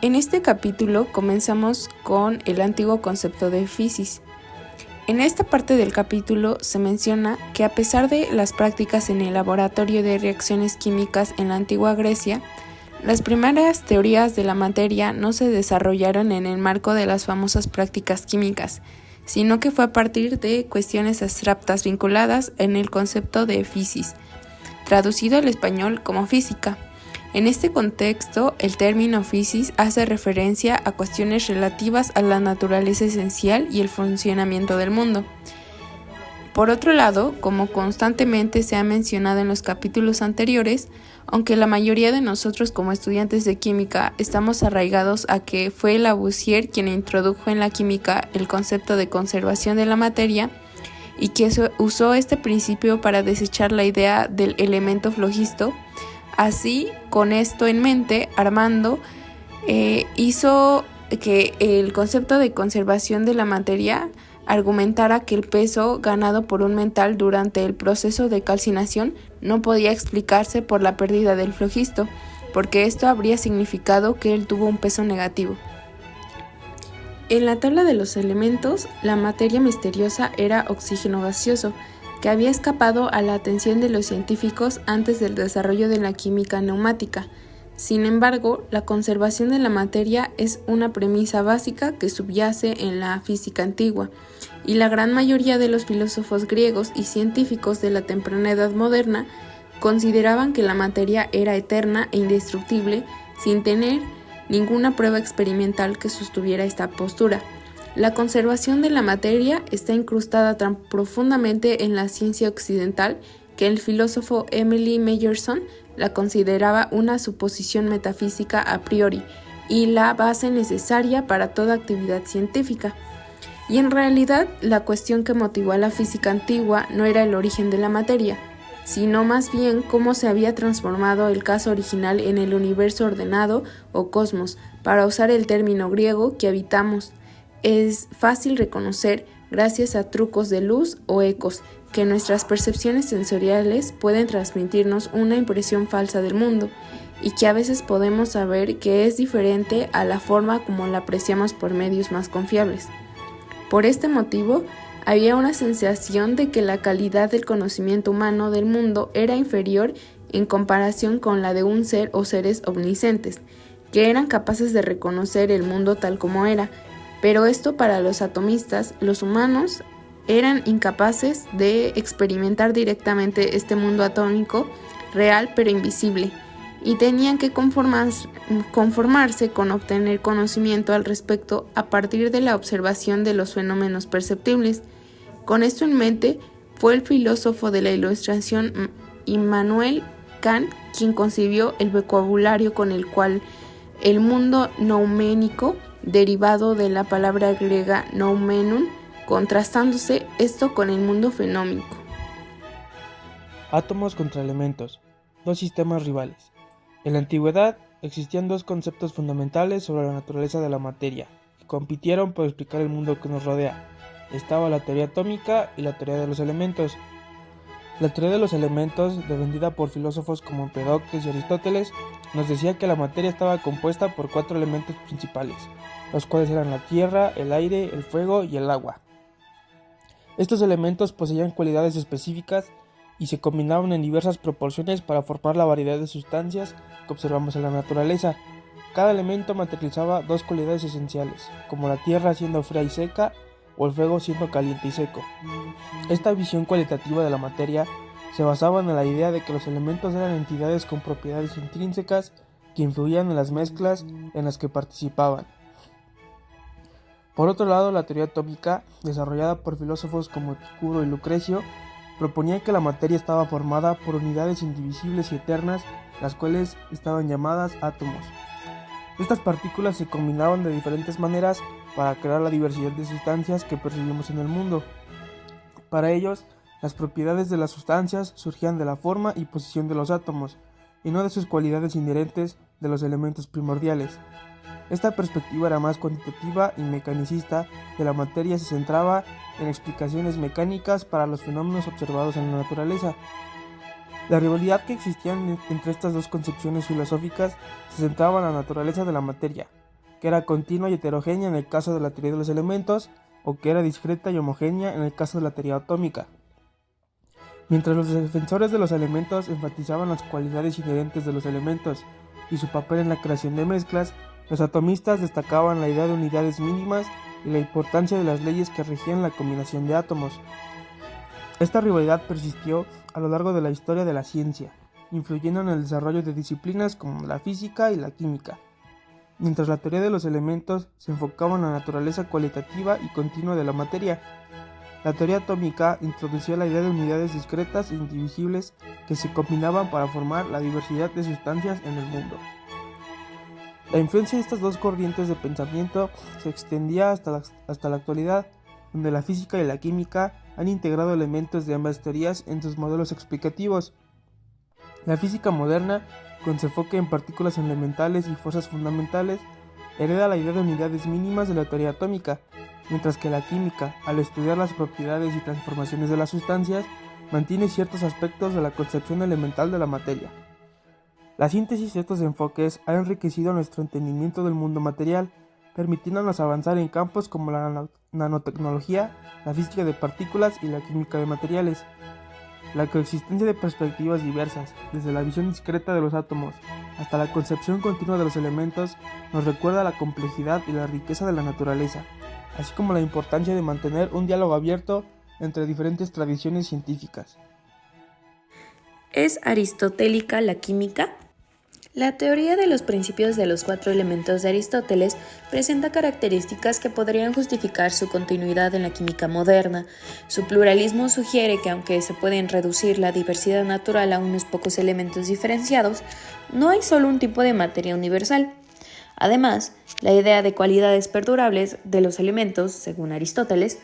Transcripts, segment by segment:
En este capítulo comenzamos con el antiguo concepto de physis. En esta parte del capítulo se menciona que a pesar de las prácticas en el laboratorio de reacciones químicas en la antigua Grecia, las primeras teorías de la materia no se desarrollaron en el marco de las famosas prácticas químicas, sino que fue a partir de cuestiones abstractas vinculadas en el concepto de physis, traducido al español como física. En este contexto, el término physis hace referencia a cuestiones relativas a la naturaleza esencial y el funcionamiento del mundo. Por otro lado, como constantemente se ha mencionado en los capítulos anteriores, aunque la mayoría de nosotros como estudiantes de química estamos arraigados a que fue Lavoisier quien introdujo en la química el concepto de conservación de la materia y que usó este principio para desechar la idea del elemento flogisto. Así, con esto en mente, Armando hizo que el concepto de conservación de la materia argumentara que el peso ganado por un metal durante el proceso de calcinación no podía explicarse por la pérdida del flogisto, porque esto habría significado que él tuvo un peso negativo. En la tabla de los elementos, la materia misteriosa era oxígeno gaseoso, que había escapado a la atención de los científicos antes del desarrollo de la química neumática. Sin embargo, la conservación de la materia es una premisa básica que subyace en la física antigua, y la gran mayoría de los filósofos griegos y científicos de la temprana edad moderna consideraban que la materia era eterna e indestructible sin tener ninguna prueba experimental que sostuviera esta postura. La conservación de la materia está incrustada tan profundamente en la ciencia occidental que el filósofo Emile Meyerson la consideraba una suposición metafísica a priori y la base necesaria para toda actividad científica. Y en realidad, la cuestión que motivó a la física antigua no era el origen de la materia, sino más bien cómo se había transformado el caso original en el universo ordenado o cosmos, para usar el término griego que habitamos. Es fácil reconocer, gracias a trucos de luz o ecos, que nuestras percepciones sensoriales pueden transmitirnos una impresión falsa del mundo y que a veces podemos saber que es diferente a la forma como la apreciamos por medios más confiables. Por este motivo, había una sensación de que la calidad del conocimiento humano del mundo era inferior en comparación con la de un ser o seres omniscientes, que eran capaces de reconocer el mundo tal como era. Pero esto para los atomistas, los humanos, eran incapaces de experimentar directamente este mundo atómico, real pero invisible, y tenían que conformarse con obtener conocimiento al respecto a partir de la observación de los fenómenos perceptibles. Con esto en mente, fue el filósofo de la Ilustración Immanuel Kant quien concibió el vocabulario con el cual el mundo nouménico, derivado de la palabra griega noumenun, contrastándose esto con el mundo fenómico. Átomos contra elementos, dos sistemas rivales. En la antigüedad existían dos conceptos fundamentales sobre la naturaleza de la materia, que compitieron por explicar el mundo que nos rodea. Estaba la teoría atómica y la teoría de los elementos. La teoría de los elementos, defendida por filósofos como Empedocles y Aristóteles, nos decía que la materia estaba compuesta por 4 elementos principales, los cuales eran la tierra, el aire, el fuego y el agua. Estos elementos poseían cualidades específicas y se combinaban en diversas proporciones para formar la variedad de sustancias que observamos en la naturaleza. Cada elemento materializaba 2 cualidades esenciales, como la tierra siendo fría y seca o el fuego siendo caliente y seco. Esta visión cualitativa de la materia se basaba en la idea de que los elementos eran entidades con propiedades intrínsecas que influían en las mezclas en las que participaban. Por otro lado, la teoría atómica, desarrollada por filósofos como Epicuro y Lucrecio, proponía que la materia estaba formada por unidades indivisibles y eternas, las cuales estaban llamadas átomos. Estas partículas se combinaban de diferentes maneras para crear la diversidad de sustancias que percibimos en el mundo. Para ellos, las propiedades de las sustancias surgían de la forma y posición de los átomos, y no de sus cualidades inherentes de los elementos primordiales. Esta perspectiva era más cuantitativa y mecanicista de la materia, se centraba en explicaciones mecánicas para los fenómenos observados en la naturaleza. La rivalidad que existía entre estas dos concepciones filosóficas se centraba en la naturaleza de la materia, que era continua y heterogénea en el caso de la teoría de los elementos, o que era discreta y homogénea en el caso de la teoría atómica. Mientras los defensores de los elementos enfatizaban las cualidades inherentes de los elementos y su papel en la creación de mezclas, los atomistas destacaban la idea de unidades mínimas y la importancia de las leyes que regían la combinación de átomos. Esta rivalidad persistió a lo largo de la historia de la ciencia, influyendo en el desarrollo de disciplinas como la física y la química. Mientras la teoría de los elementos se enfocaba en la naturaleza cualitativa y continua de la materia, la teoría atómica introducía la idea de unidades discretas e indivisibles que se combinaban para formar la diversidad de sustancias en el mundo. La influencia de estas dos corrientes de pensamiento se extendía hasta la actualidad, donde la física y la química han integrado elementos de ambas teorías en sus modelos explicativos. La física moderna, con su enfoque en partículas elementales y fuerzas fundamentales, hereda la idea de unidades mínimas de la teoría atómica, mientras que la química, al estudiar las propiedades y transformaciones de las sustancias, mantiene ciertos aspectos de la concepción elemental de la materia. La síntesis de estos enfoques ha enriquecido nuestro entendimiento del mundo material, permitiéndonos avanzar en campos como la nanotecnología, la física de partículas y la química de materiales. La coexistencia de perspectivas diversas, desde la visión discreta de los átomos hasta la concepción continua de los elementos, nos recuerda la complejidad y la riqueza de la naturaleza, así como la importancia de mantener un diálogo abierto entre diferentes tradiciones científicas. ¿Es aristotélica la química? La teoría de los principios de los 4 elementos de Aristóteles presenta características que podrían justificar su continuidad en la química moderna. Su pluralismo sugiere que aunque se pueden reducir la diversidad natural a unos pocos elementos diferenciados, no hay solo un tipo de materia universal. Además, la idea de cualidades perdurables de los elementos, según Aristóteles,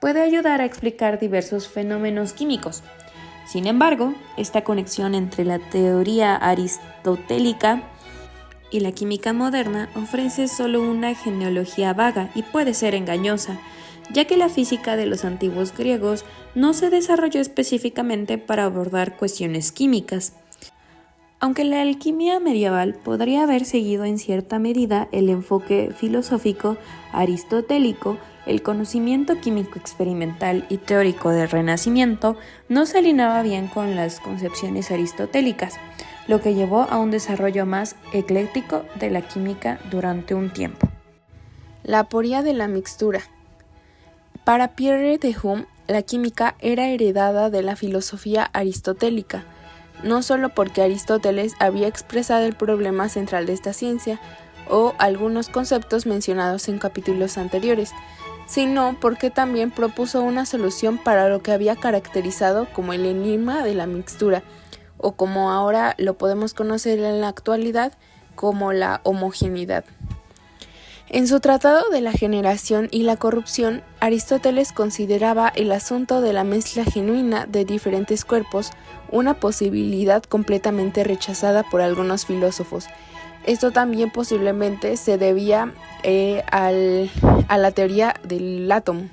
puede ayudar a explicar diversos fenómenos químicos. Sin embargo, esta conexión entre la teoría aristotélica y la química moderna ofrece solo una genealogía vaga y puede ser engañosa, ya que la física de los antiguos griegos no se desarrolló específicamente para abordar cuestiones químicas. Aunque la alquimia medieval podría haber seguido en cierta medida el enfoque filosófico aristotélico, el conocimiento químico experimental y teórico del Renacimiento no se alineaba bien con las concepciones aristotélicas, lo que llevó a un desarrollo más ecléctico de la química durante un tiempo. La aporía de la mixtura. Para Pierre de Hume, la química era heredada de la filosofía aristotélica, no solo porque Aristóteles había expresado el problema central de esta ciencia o algunos conceptos mencionados en capítulos anteriores, sino porque también propuso una solución para lo que había caracterizado como el enigma de la mixtura, o como ahora lo podemos conocer en la actualidad como la homogeneidad. En su tratado de la generación y la corrupción, Aristóteles consideraba el asunto de la mezcla genuina de diferentes cuerpos una posibilidad completamente rechazada por algunos filósofos. Esto también posiblemente se debía a la teoría del átomo.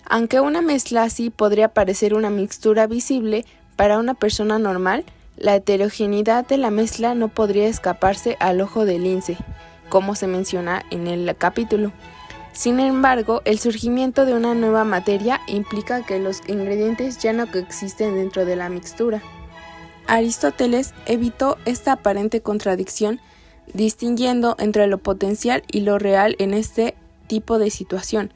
Aunque una mezcla así podría parecer una mixtura visible para una persona normal, la heterogeneidad de la mezcla no podría escaparse al ojo del lince, como se menciona en el capítulo. Sin embargo, el surgimiento de una nueva materia implica que los ingredientes ya no coexisten dentro de la mixtura. Aristóteles evitó esta aparente contradicción, distinguiendo entre lo potencial y lo real en este tipo de situación.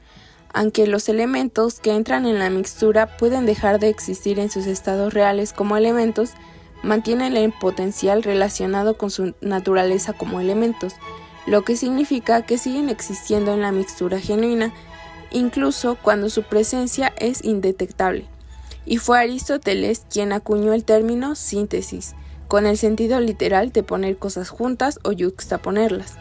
Aunque los elementos que entran en la mixtura pueden dejar de existir en sus estados reales como elementos, mantienen el potencial relacionado con su naturaleza como elementos, lo que significa que siguen existiendo en la mixtura genuina, incluso cuando su presencia es indetectable. Y fue Aristóteles quien acuñó el término síntesis, con el sentido literal de poner cosas juntas o yuxtaponerlas.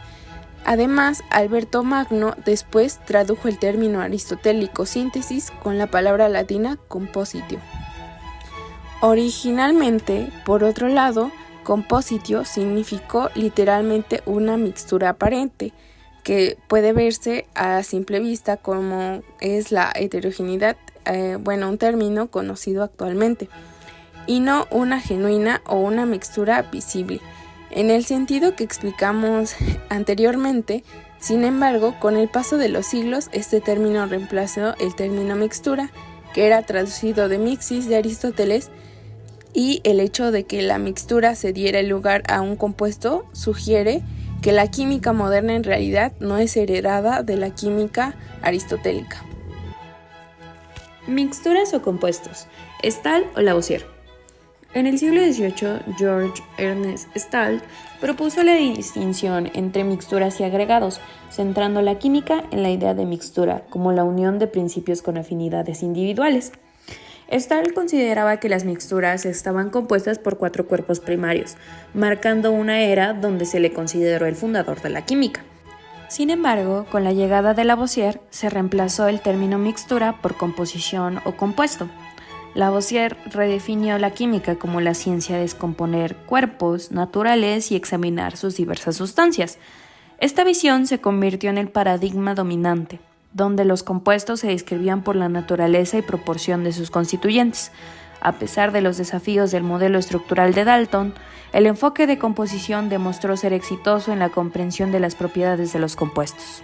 Además, Alberto Magno después tradujo el término aristotélico síntesis con la palabra latina compositio. Originalmente, por otro lado, compositio significó literalmente una mixtura aparente, que puede verse a simple vista como es la heterogeneidad, un término conocido actualmente. y no una genuina o una mixtura visible, en el sentido que explicamos anteriormente. Sin embargo, con el paso de los siglos, este término reemplazó el término mixtura, que era traducido de mixis de Aristóteles, y el hecho de que la mixtura se diera el lugar a un compuesto sugiere que la química moderna en realidad no es heredada de la química aristotélica. Mixturas o compuestos, Stahl o Lavoisier. En el siglo XVIII, George Ernest Stahl propuso la distinción entre mixturas y agregados, centrando la química en la idea de mixtura como la unión de principios con afinidades individuales. Stahl consideraba que las mixturas estaban compuestas por 4 cuerpos primarios, marcando una era donde se le consideró el fundador de la química. Sin embargo, con la llegada de Lavoisier se reemplazó el término mixtura por composición o compuesto. Lavoisier redefinió la química como la ciencia de descomponer cuerpos naturales y examinar sus diversas sustancias. Esta visión se convirtió en el paradigma dominante, donde los compuestos se describían por la naturaleza y proporción de sus constituyentes. A pesar de los desafíos del modelo estructural de Dalton, el enfoque de composición demostró ser exitoso en la comprensión de las propiedades de los compuestos.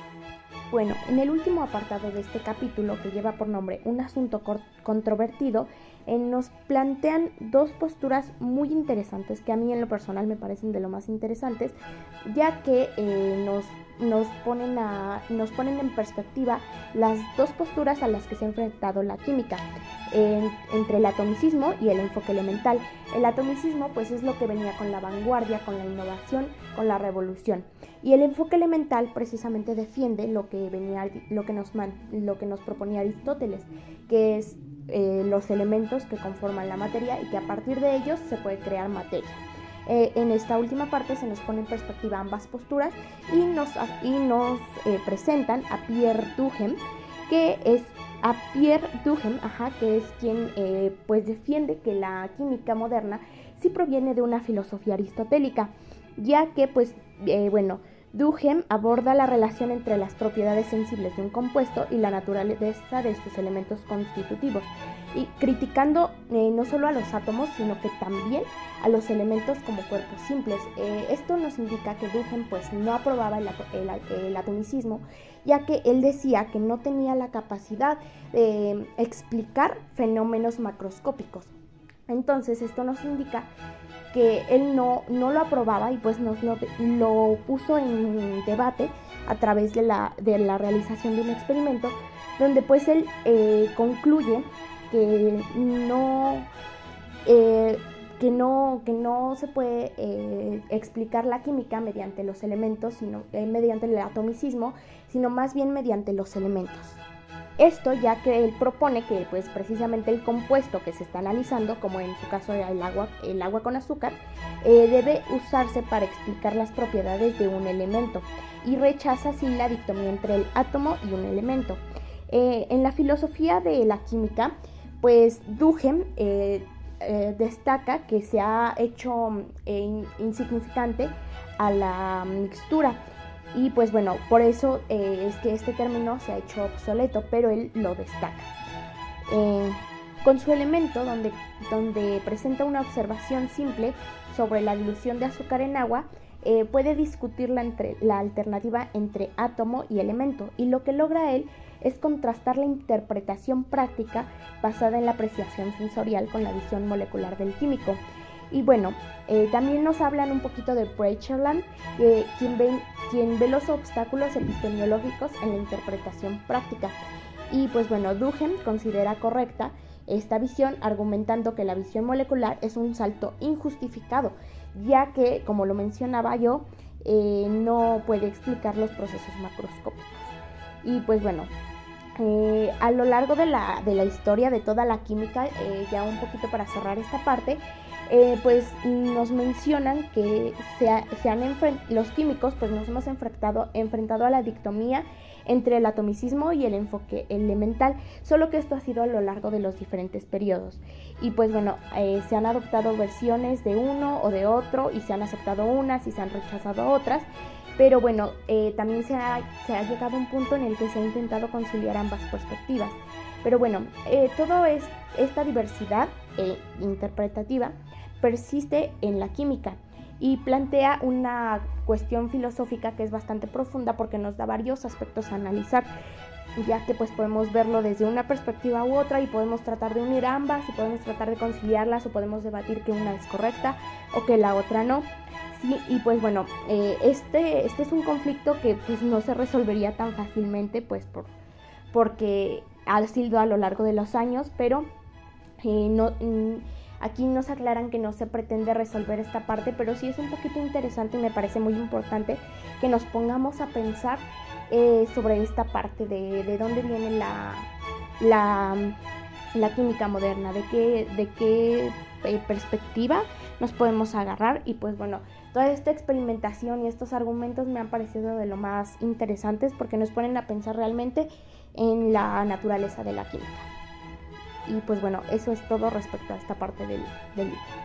Bueno, en el último apartado de este capítulo, que lleva por nombre Un asunto controvertido, nos plantean 2 posturas muy interesantes que a mí en lo personal me parecen de lo más interesantes, ya que nos ponen en perspectiva las 2 posturas a las que se ha enfrentado la química, entre el atomicismo y el enfoque elemental. El atomicismo pues es lo que venía con la vanguardia, con la innovación, con la revolución, y el enfoque elemental precisamente defiende lo que nos proponía Aristóteles, que es los elementos que conforman la materia y que a partir de ellos se puede crear materia. En esta última parte se nos pone en perspectiva ambas posturas y nos presentan a Pierre Duhem, que es quien pues defiende que la química moderna sí proviene de una filosofía aristotélica, ya que Duhem aborda la relación entre las propiedades sensibles de un compuesto y la naturaleza de sus elementos constitutivos, y criticando no solo a los átomos, sino que también a los elementos como cuerpos simples. Esto nos indica que Duhem pues no aprobaba el atomicismo, ya que él decía que no tenía la capacidad de explicar fenómenos macroscópicos. Entonces esto nos indica que él no lo aprobaba y pues lo puso en debate a través de la realización de un experimento, donde pues él concluye que no se puede explicar la química mediante los elementos, sino mediante el atomicismo, sino más bien mediante los elementos. Esto ya que él propone que pues precisamente el compuesto que se está analizando, como en su caso era el agua con azúcar, debe usarse para explicar las propiedades de un elemento, y rechaza así la dicotomía entre el átomo y un elemento. En la filosofía de la química, pues Duhem destaca que se ha hecho insignificante a la mixtura. Y pues bueno, por eso es que este término se ha hecho obsoleto, pero él lo destaca. Con su elemento, donde presenta una observación simple sobre la dilución de azúcar en agua, puede discutir la alternativa entre átomo y elemento, y lo que logra él es contrastar la interpretación práctica basada en la apreciación sensorial con la visión molecular del químico. Y bueno, también nos hablan un poquito de Brachland, quien ve los obstáculos epistemológicos en la interpretación práctica. Y pues bueno, Duhem considera correcta esta visión, argumentando que la visión molecular es un salto injustificado, ya que, como lo mencionaba yo, no puede explicar los procesos macroscópicos. Y pues bueno, a lo largo de la historia de toda la química, ya un poquito para cerrar esta parte, pues nos mencionan que los químicos pues nos hemos enfrentado a la dicotomía entre el atomicismo y el enfoque elemental, solo que esto ha sido a lo largo de los diferentes periodos. Y pues bueno, se han adoptado versiones de uno o de otro, y se han aceptado unas y se han rechazado otras, pero bueno, también se ha llegado a un punto en el que se ha intentado conciliar ambas perspectivas. Pero bueno, toda esta diversidad interpretativa persiste en la química y plantea una cuestión filosófica que es bastante profunda porque nos da varios aspectos a analizar, ya que pues podemos verlo desde una perspectiva u otra y podemos tratar de unir ambas y podemos tratar de conciliarlas o podemos debatir que una es correcta o que la otra no. Sí, y pues bueno, este es un conflicto que pues no se resolvería tan fácilmente pues porque ha sido a lo largo de los años, pero aquí nos aclaran que no se pretende resolver esta parte, pero sí es un poquito interesante y me parece muy importante que nos pongamos a pensar sobre esta parte de dónde viene la química moderna, de qué perspectiva nos podemos agarrar. Y pues bueno, toda esta experimentación y estos argumentos me han parecido de lo más interesantes porque nos ponen a pensar realmente en la naturaleza de la química. Y pues bueno, eso es todo respecto a esta parte del libro.